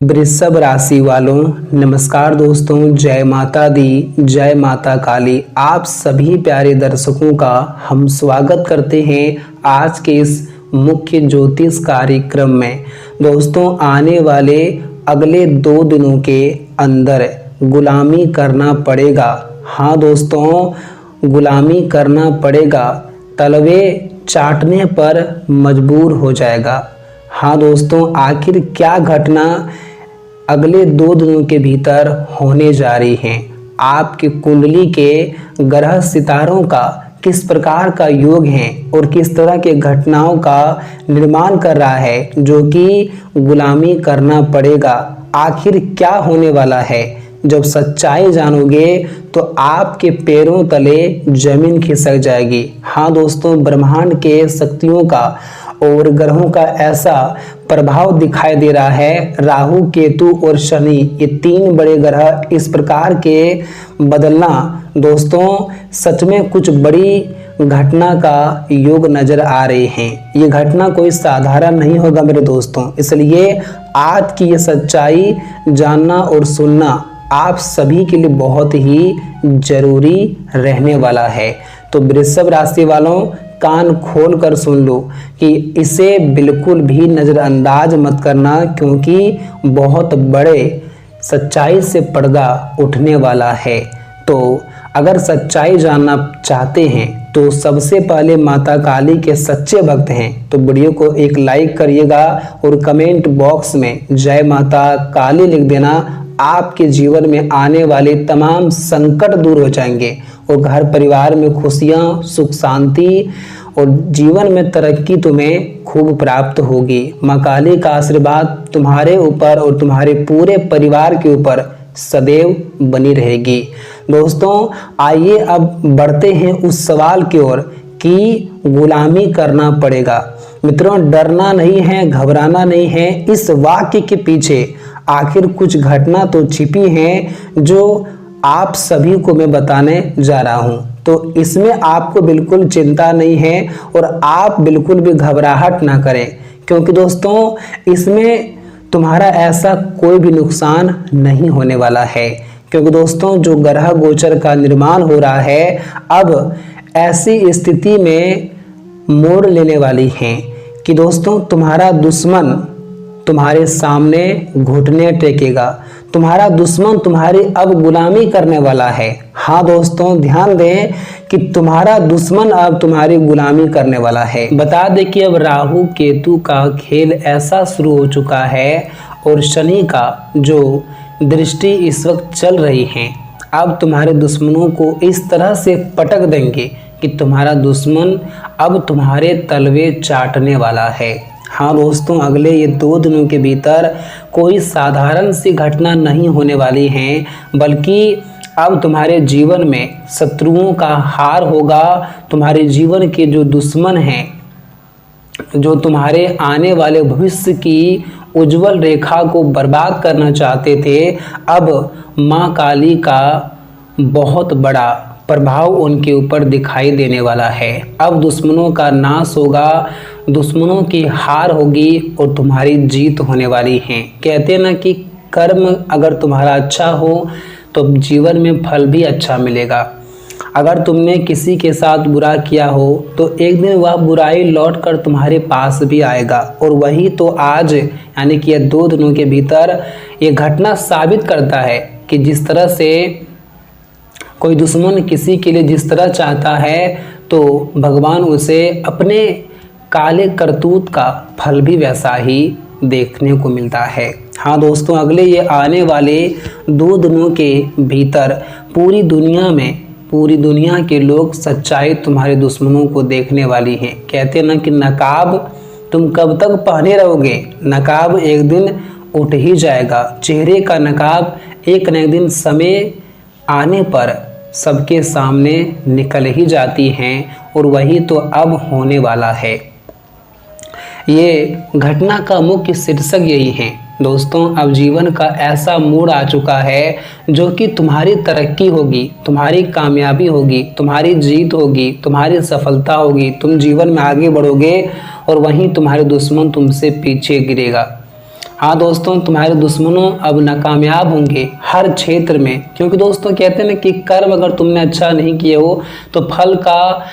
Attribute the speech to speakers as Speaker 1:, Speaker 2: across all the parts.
Speaker 1: वृषभ राशि वालों, नमस्कार दोस्तों। जय माता दी, जय माता काली। आप सभी प्यारे दर्शकों का हम स्वागत करते हैं आज के इस मुख्य ज्योतिष कार्यक्रम में। दोस्तों, आने वाले अगले 2 दिनों के अंदर गुलामी करना पड़ेगा। हाँ दोस्तों, गुलामी करना पड़ेगा। तलवे चाटने पर मजबूर हो जाएगा। हाँ दोस्तों, आखिर क्या घटना अगले 2 दिनों के भीतर होने जा रही हैं। आपकी कुंडली के ग्रह सितारों का किस प्रकार का योग है और किस तरह के घटनाओं का निर्माण कर रहा है जो कि गुलामी करना पड़ेगा। आखिर क्या होने वाला है, जब सच्चाई जानोगे तो आपके पैरों तले जमीन खिसक जाएगी। हाँ दोस्तों, ब्रह्मांड के शक्तियों का और ग्रहों का ऐसा प्रभाव दिखाई दे रहा है। राहु, केतु और शनि, ये 3 बड़े ग्रह इस प्रकार के बदलना दोस्तों सच में कुछ बड़ी घटना का योग नजर आ रहे हैं। ये घटना कोई साधारण नहीं होगा मेरे दोस्तों, इसलिए आज की ये सच्चाई जानना और सुनना आप सभी के लिए बहुत ही जरूरी रहने वाला है। तो वृषभ राशि वालों, कान खोल कर सुन लो कि इसे बिल्कुल भी नज़रअंदाज मत करना, क्योंकि बहुत बड़े सच्चाई से पर्दा उठने वाला है। तो अगर सच्चाई जानना चाहते हैं तो सबसे पहले माता काली के सच्चे भक्त हैं तो वीडियो को एक लाइक करिएगा और कमेंट बॉक्स में जय माता काली लिख देना। आपके जीवन में आने वाले तमाम संकट दूर हो जाएंगे और घर परिवार में खुशियां, सुख, शांति और जीवन में तरक्की तुम्हें खूब प्राप्त होगी। माँ काली का आशीर्वाद तुम्हारे ऊपर और तुम्हारे पूरे परिवार के ऊपर सदैव बनी रहेगी। दोस्तों, आइए अब बढ़ते हैं उस सवाल की ओर कि गुलामी करना पड़ेगा। मित्रों, डरना नहीं है, घबराना नहीं है। इस वाक्य के पीछे आखिर कुछ घटना तो छिपी है जो आप सभी को मैं बताने जा रहा हूं। तो इसमें आपको बिल्कुल चिंता नहीं है और आप बिल्कुल भी घबराहट ना करें, क्योंकि दोस्तों इसमें तुम्हारा ऐसा कोई भी नुकसान नहीं होने वाला है। क्योंकि दोस्तों जो ग्रह गोचर का निर्माण हो रहा है अब ऐसी स्थिति में मोड़ लेने वाली है कि दोस्तों तुम्हारा दुश्मन तुम्हारे सामने घुटने टेकेगा। तुम्हारा दुश्मन तुम्हारी अब गुलामी करने वाला है। हाँ दोस्तों, ध्यान दें कि तुम्हारा दुश्मन अब तुम्हारी गुलामी करने वाला है। बता दें कि अब राहु केतु का खेल ऐसा शुरू हो चुका है और शनि का जो दृष्टि इस वक्त चल रही है, अब तुम्हारे दुश्मनों को इस तरह से पटक देंगे कि तुम्हारा दुश्मन अब तुम्हारे तलवे चाटने वाला है। हाँ दोस्तों, अगले ये 2 दिनों के भीतर कोई साधारण सी घटना नहीं होने वाली है, बल्कि अब तुम्हारे जीवन में शत्रुओं का हार होगा। तुम्हारे जीवन के जो दुश्मन हैं, जो तुम्हारे आने वाले भविष्य की उज्जवल रेखा को बर्बाद करना चाहते थे, अब माँ काली का बहुत बड़ा प्रभाव उनके ऊपर दिखाई देने वाला है। अब दुश्मनों का नाश होगा, दुश्मनों की हार होगी और तुम्हारी जीत होने वाली है। कहते हैं ना कि कर्म अगर तुम्हारा अच्छा हो तो जीवन में फल भी अच्छा मिलेगा। अगर तुमने किसी के साथ बुरा किया हो तो एक दिन वह बुराई लौट कर तुम्हारे पास भी आएगा। और वही तो आज यानी कि 2 दिनों के भीतर ये घटना साबित करता है कि जिस तरह से कोई दुश्मन किसी के लिए जिस तरह चाहता है तो भगवान उसे अपने काले करतूत का फल भी वैसा ही देखने को मिलता है। हाँ दोस्तों, अगले ये आने वाले 2 दिनों के भीतर पूरी दुनिया के लोग सच्चाई तुम्हारे दुश्मनों को देखने वाली हैं। कहते हैं ना कि नकाब तुम कब तक पहने रहोगे, नकाब एक दिन उठ ही जाएगा। चेहरे का नकाब एक न एक दिन समय आने पर सबके सामने निकल ही जाती हैं और वही तो अब होने वाला है। ये घटना का मुख्य शीर्षक यही है दोस्तों। अब जीवन का ऐसा मोड़ आ चुका है जो कि तुम्हारी तरक्की होगी, तुम्हारी कामयाबी होगी, तुम्हारी जीत होगी, तुम्हारी सफलता होगी। तुम जीवन में आगे बढ़ोगे और वहीं तुम्हारे दुश्मन तुमसे पीछे गिरेगा। हाँ दोस्तों, तुम्हारे दुश्मनों अब नाकामयाब होंगे हर क्षेत्र में, क्योंकि दोस्तों कहते हैं ना कि कर्म अगर तुमने अच्छा नहीं किए हो तो फल का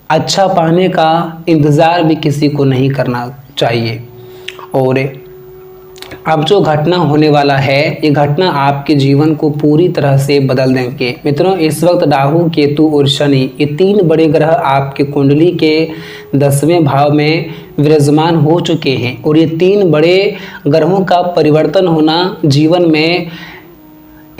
Speaker 1: अच्छा पाने का इंतज़ार भी किसी को नहीं करना चाहिए। और अब जो घटना होने वाला है, ये घटना आपके जीवन को पूरी तरह से बदल देंगे। मित्रों, इस वक्त राहु, केतु और शनि, ये 3 बड़े ग्रह आपके कुंडली के 10वें भाव में विराजमान हो चुके हैं और ये 3 बड़े ग्रहों का परिवर्तन होना जीवन में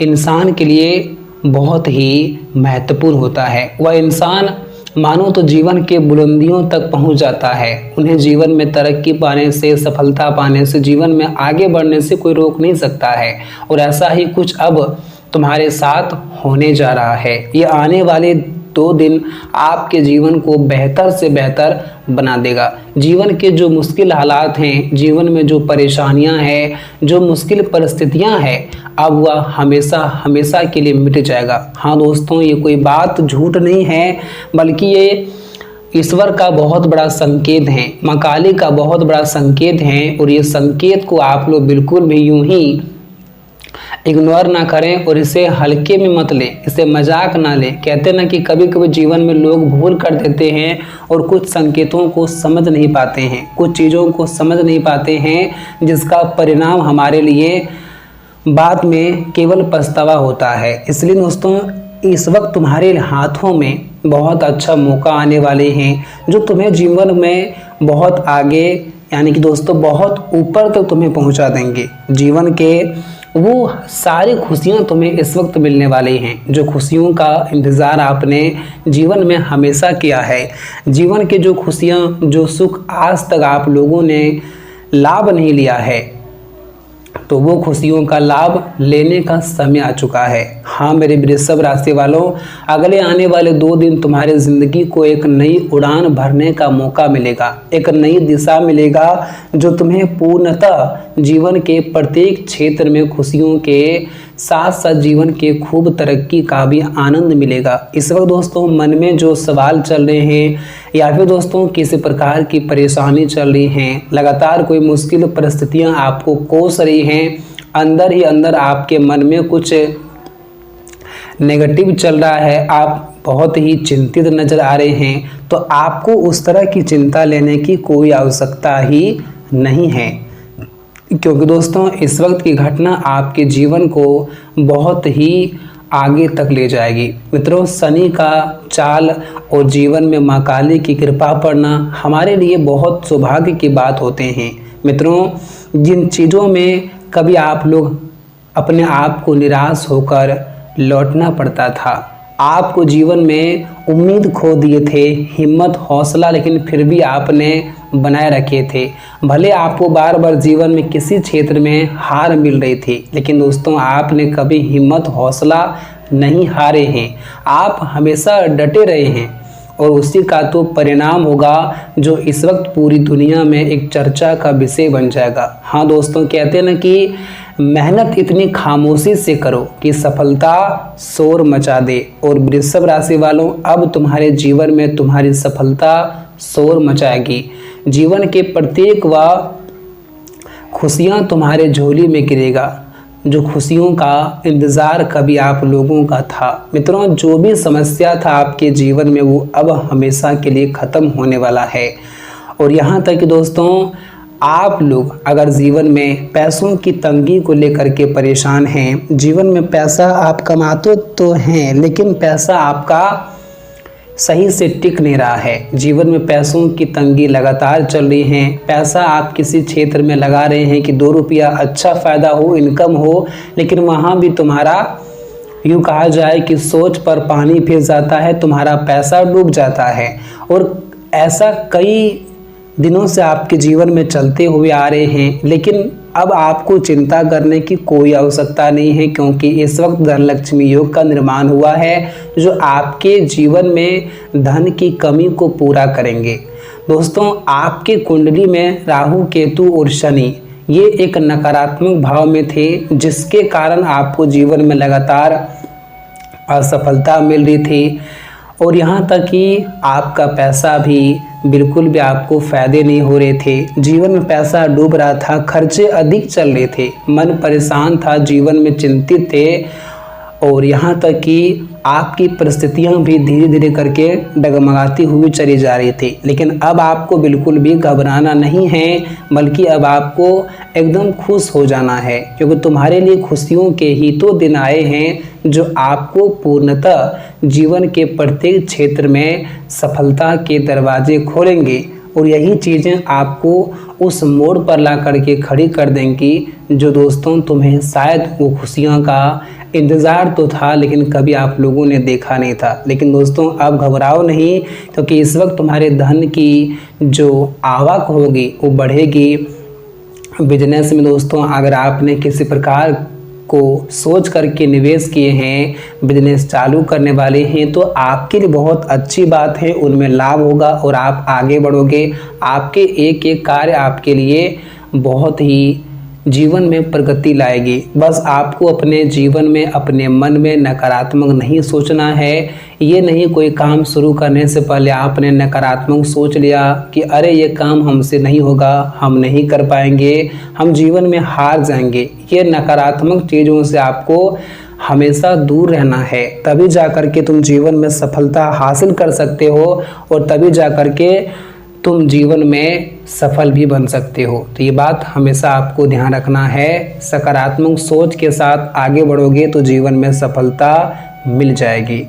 Speaker 1: इंसान के लिए बहुत ही महत्वपूर्ण होता है। वह इंसान मानो तो जीवन के बुलंदियों तक पहुंच जाता है। उन्हें जीवन में तरक्की पाने से, सफलता पाने से, जीवन में आगे बढ़ने से कोई रोक नहीं सकता है। और ऐसा ही कुछ अब तुम्हारे साथ होने जा रहा है। ये आने वाले 2 दिन आपके जीवन को बेहतर से बेहतर बना देगा। जीवन के जो मुश्किल हालात हैं, जीवन में जो परेशानियां हैं, जो मुश्किल परिस्थितियां हैं, अब वह हमेशा हमेशा के लिए मिट जाएगा। हाँ दोस्तों, ये कोई बात झूठ नहीं है, बल्कि ये ईश्वर का बहुत बड़ा संकेत है, माँ काली का बहुत बड़ा संकेत है। और ये संकेत को आप लोग बिल्कुल भी यूं ही इग्नोर ना करें और इसे हल्के में मत लें, इसे मजाक ना लें। कहते ना कि कभी कभी जीवन में लोग भूल कर देते हैं और कुछ संकेतों को समझ नहीं पाते हैं, कुछ चीज़ों को समझ नहीं पाते हैं, जिसका परिणाम हमारे लिए बाद में केवल पछतावा होता है। इसलिए दोस्तों, इस वक्त तुम्हारे हाथों में बहुत अच्छा मौका आने वाले हैं, जो तुम्हें जीवन में बहुत आगे, यानी कि दोस्तों बहुत ऊपर तक तुम्हें पहुंचा देंगे। जीवन के वो सारी खुशियां तुम्हें इस वक्त मिलने वाली हैं, जो खुशियों का इंतज़ार आपने जीवन में हमेशा किया है। जीवन के जो खुशियां, जो सुख आज तक आप लोगों ने लाभ नहीं लिया है, तो वो खुशियों का लाभ लेने का समय आ चुका है। हाँ मेरे वृषभ राशि वालों, अगले आने वाले 2 दिन तुम्हारे ज़िंदगी को एक नई उड़ान भरने का मौका मिलेगा, एक नई दिशा मिलेगा, जो तुम्हें पूर्णतः जीवन के प्रत्येक क्षेत्र में खुशियों के साथ साथ जीवन के खूब तरक्की का भी आनंद मिलेगा। इस वक्त दोस्तों मन में जो सवाल चल रहे हैं, या फिर दोस्तों किसी प्रकार की परेशानी चल रही हैं, लगातार कोई मुश्किल परिस्थितियां आपको कोस रही हैं, अंदर ही अंदर आपके मन में कुछ नेगेटिव चल रहा है, आप बहुत ही चिंतित नजर आ रहे हैं, तो आपको उस तरह की चिंता लेने की कोई आवश्यकता ही नहीं है, क्योंकि दोस्तों इस वक्त की घटना आपके जीवन को बहुत ही आगे तक ले जाएगी। मित्रों, शनि का चाल और जीवन में माँ काली की कृपा पड़ना हमारे लिए बहुत सौभाग्य की बात होते हैं। मित्रों, जिन चीज़ों में कभी आप लोग अपने आप को निराश होकर लौटना पड़ता था, आपको जीवन में उम्मीद खो दिए थे, हिम्मत हौसला लेकिन फिर भी आपने बनाए रखे थे। भले आपको बार बार जीवन में किसी क्षेत्र में हार मिल रही थी, लेकिन दोस्तों आपने कभी हिम्मत हौसला नहीं हारे हैं, आप हमेशा डटे रहे हैं, और उसी का तो परिणाम होगा जो इस वक्त पूरी दुनिया में एक चर्चा का विषय बन जाएगा। हाँ दोस्तों, कहते हैं ना कि मेहनत इतनी खामोशी से करो कि सफलता शोर मचा दे। और वृषभ राशि वालों, अब तुम्हारे जीवन में तुम्हारी सफलता शोर मचाएगी। जीवन के प्रत्येक व खुशियां तुम्हारे झोली में गिरेगा, जो खुशियों का इंतज़ार कभी आप लोगों का था। मित्रों, जो भी समस्या था आपके जीवन में, वो अब हमेशा के लिए ख़त्म होने वाला है। और यहाँ तक कि दोस्तों, आप लोग अगर जीवन में पैसों की तंगी को लेकर के परेशान हैं, जीवन में पैसा आप कमाते तो हैं लेकिन पैसा आपका सही से टिक नहीं रहा है, जीवन में पैसों की तंगी लगातार चल रही है, पैसा आप किसी क्षेत्र में लगा रहे हैं कि 2 रुपया अच्छा फ़ायदा हो, इनकम हो, लेकिन वहाँ भी तुम्हारा यूँ कहा जाए कि सोच पर पानी फिर जाता है, तुम्हारा पैसा डूब जाता है। और ऐसा कई दिनों से आपके जीवन में चलते हुए आ रहे हैं, लेकिन अब आपको चिंता करने की कोई आवश्यकता नहीं है, क्योंकि इस वक्त धनलक्ष्मी योग का निर्माण हुआ है, जो आपके जीवन में धन की कमी को पूरा करेंगे। दोस्तों, आपके कुंडली में राहु, केतु और शनि ये एक नकारात्मक भाव में थे, जिसके कारण आपको जीवन में लगातार असफलता मिल रही थी, और यहाँ तक कि आपका पैसा भी बिल्कुल भी आपको फायदे नहीं हो रहे थे, जीवन में पैसा डूब रहा था, खर्चे अधिक चल रहे थे, मन परेशान था, जीवन में चिंतित थे और यहाँ तक कि आपकी परिस्थितियाँ भी धीरे धीरे करके डगमगाती हुई चली जा रही थी। लेकिन अब आपको बिल्कुल भी घबराना नहीं है, बल्कि अब आपको एकदम खुश हो जाना है, क्योंकि तुम्हारे लिए खुशियों के ही तो दिन आए हैं जो आपको पूर्णतः जीवन के प्रत्येक क्षेत्र में सफलता के दरवाजे खोलेंगे। और यही चीज़ें आपको उस मोड़ पर ला करके खड़ी कर देंगी जो दोस्तों तुम्हें शायद वो खुशियों का इंतज़ार तो था लेकिन कभी आप लोगों ने देखा नहीं था। लेकिन दोस्तों अब घबराओ नहीं, क्योंकि इस वक्त तुम्हारे धन की जो आवक होगी वो बढ़ेगी। बिजनेस में दोस्तों अगर आपने किसी प्रकार को सोच करके निवेश किए हैं, बिजनेस चालू करने वाले हैं, तो आपके लिए बहुत अच्छी बात है, उनमें लाभ होगा और आप आगे बढ़ोगे। आपके एक एक कार्य आपके लिए बहुत ही जीवन में प्रगति लाएगी। बस आपको अपने जीवन में अपने मन में नकारात्मक नहीं सोचना है। ये नहीं कोई काम शुरू करने से पहले आपने नकारात्मक सोच लिया कि अरे ये काम हमसे नहीं होगा, हम नहीं कर पाएंगे, हम जीवन में हार जाएंगे। ये नकारात्मक चीज़ों से आपको हमेशा दूर रहना है, तभी जा कर के तुम जीवन में सफलता हासिल कर सकते हो और तभी जा कर के तुम जीवन में सफल भी बन सकते हो। तो ये बात हमेशा आपको ध्यान रखना है। सकारात्मक सोच के साथ आगे बढ़ोगे तो जीवन में सफलता मिल जाएगी।